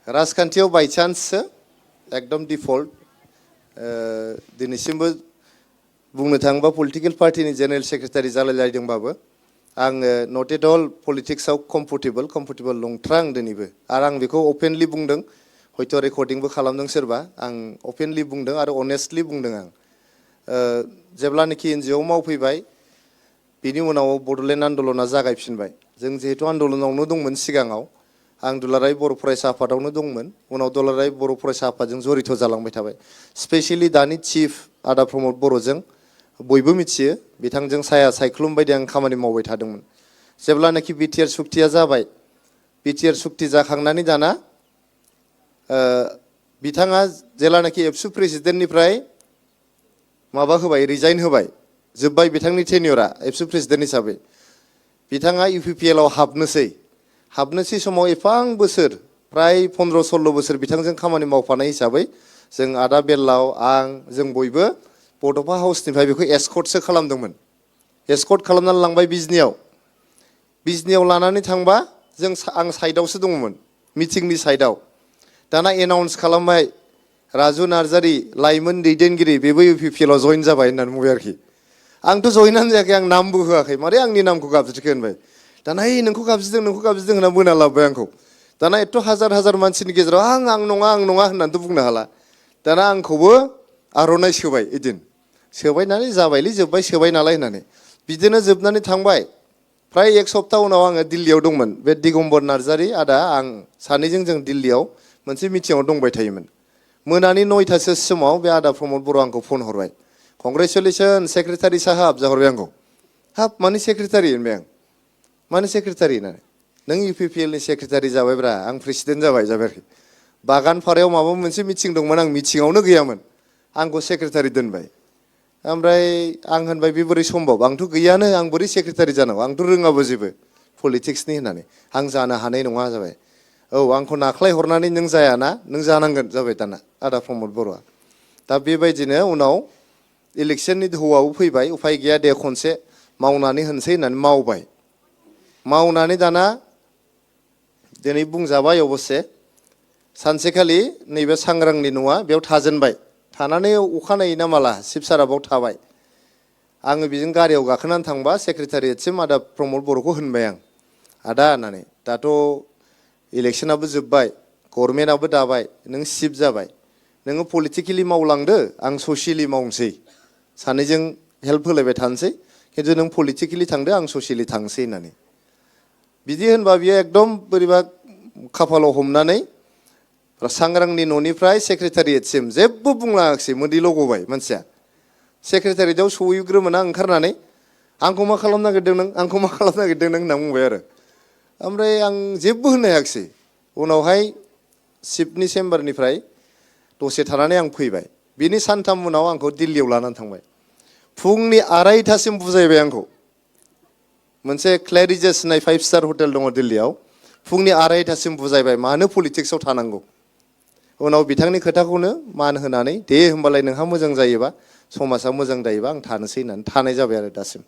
राजखान्थियाव बाय चान्ससो एकदम डिफल्ट दिनैसिमबो बुंनो थाङोबा पलिटिकल पार्टीनि जेनेरेल सेक्रेटारि जालायलायदोंबाबो आङो नट एट अल पलिटिक्सआव कम्फर्टेबल नंथ्रा आं दिनैबो आरो आं बेखौ अपेनलि बुंदों हयथ' रेकर्डिंबो खालामदों सोरबा आं अपेनलि बुंदों आरो अनेस्टलि बुंदों आं जेब्लानाखि एनजिअ मावफैबाय बिनि उनाव बड'लेण्ड आन्दलना जागायफिनबाय जों जिहेतु आन्दलनावनो दंमोन सिगाङाव आं दुलाराय बर' फरायसा आफादावनो दंमोन उनाव दुलाराय बर' फरायसा आफादजों जरित जालांबाय थाबाय स्पेसियेलि दानि चिफ आदा प्रमद बर'जों बयबो मिथियो बिथांजों साया सायख्लुम बायदि आं खामानि मावबाय थादोंमोन जेब्लानाखि बिटिआर सुक्तिया जाबाय बिटिआर सुक्ति जाखांनानै दाना बिथाङा जेब्लानाखि एबसु प्रेसिडेन्टनिफ्राय माबा होबाय रिजाइन होबाय जोब्बाय बिथांनि टेनियरा एबसु प्रेसिडेन्ट हिसाबै बिथाङा इउपिपिएलआव हाबनोसै समाव एफां बोसोर प्राय 15-16 बोसोर बिथांजों खामानि मावफानाय हिसाबै जों आदा बेल्लाव आं जों बयबो बड'फा हाउसनिफ्राय बेखौ एस्कर्टसो खालामदोंमोन एस्कर्ट खालामनानै लांबाय बिजनियाव लानानै थांबा आं साइडआवसो दङमोन मिटिंनि साइडआव दाना एनाउन्स खालामबाय राजु नार्जारि लाइमोन दैदेनगिरि बेबो इउपिपिएलआव जइन जाबाय होननानै बुंबाय आरोखि आंथ' जइनानो जायाखै आं नामबो होआखै मारै आंनि नामखौ गाबज्रिखो होनबाय दाना नोंखौ गाबज्रिदों होनना बोना लाबोबाय आंखौ दाना एथ' हाजार मानसिनि गेजेराव आं नङा होननानैथ' बुंनो हाला दाना आंखौबो आर'नाइ सोबाय एदिन सोबाय नालाय जाबायलै जोब्बाय सोबाय नालाय होननानै बिदिनो जोबनानै थांबाय फ्राय एक सप्ता उनाव आङो दिल्लीयाव दंमोन बे दिगम्बर नार्जारि आदा आं सानैजों जों दिल्लीयाव मोनसे मिटिंआव दंबाय थायोमोन मोनानि 9टासो समाव बे आदा प्रमद बर' आंखौ फन हरबाय कंग्रेचुलेसन सेक्रेटारि साहाब जाहरबाय आंखौ हाब मानि सेक्रेटारि होनबाय आं मानि सेक्रेटारि होननानै नों इउपिपिएलनि सेक्रेटारि जाबायब्रा आं प्रेसिडेन्ट जाबाय आरोखि बागानपारायाव माबा मोनसे मिटिं दंमोन आं मिटिंआवनो गैयामोन आंखौ सेक्रेटारि दोनबाय ओमफ्राय आं होनबाय बे बोरै सम्भब आंथ' गैयानो आं बोरै सेक्रेटारि जानांगौ आंथ' रोङाबो जेबो पलिटिक्सनि होननानै आं जानो हानाय नङा जाबाय औ आंखौ नाख्लाय हरनानै नों जायाना नों जानांगोन जाबाय दाना आदा प्रमद बर'आ दा बेबायदिनो उनाव इलेक्सननि दोहौआबो फैबाय उफाय गैया दे खनसे मावनानै होनसै होननानै मावनानै दाना दिनै बुंजाबाय अबस्से सानसेखालि नैबे सांग्रांनि न'आ बेयाव थाजेनबाय थानानै अखानायै ना माला शिबसारा बाव थाबाय आङो बेजों गारियाव गाखोनानै थांबा सेक्रेटारियेटसिम आदा प्रमद बर'खौ होनबाय आं आदा होननानै दाथ' इलेक्सनाबो जोब्बाय गभर्नमेन्टआबो दाबाय नों चिफ जाबाय नोङो पलिटिकेलि मावलांदो आं ससियेलि मावनोसै सानैजों हेल्प होलायबाय थानोसै खिन्थु नों पलिटिकेलि थांदो आं ससियेलि थांसै होननानै बिदि होनबा बियो एकदम बोरैबा खाफालाव हमनानै सांग्रांनि न'निफ्राय सेक्रेटारियेटसिम जेबो बुंलाङाखिसै मोदैल' गबाय मानसिया सेक्रेटारियेटआव सहैग्रोमोना ओंखारनानै आंखौ मा खालामनो नागिरदों नों होनना बुंबाय आरो ओमफ्राय आं जेबो होननो हायाखिसै उनावहाय चिफनि चेम्बारनिफ्राय दसे थानानै आं फैबाय बिनि सानथाम उनाव आंखौ दिल्लीयाव लानानै थांबाय फुंनि 2:30सिम बुजायबाय आंखौ मोनसे क्लेरिजेस होननाय 5-स्टार हटेल दङ दिल्लीयाव फुंनि 2:30सिम बुजायबाय मानो पलिटिक्सआव थानांगौ उनाव बिथांनि खोथाखौनो मान होनानै दे होमबालाय नोंहा मोजां जायोबा समाजा मोजां जायोबा आं थानोसै होननानै थानाय जाबाय आरो दासिम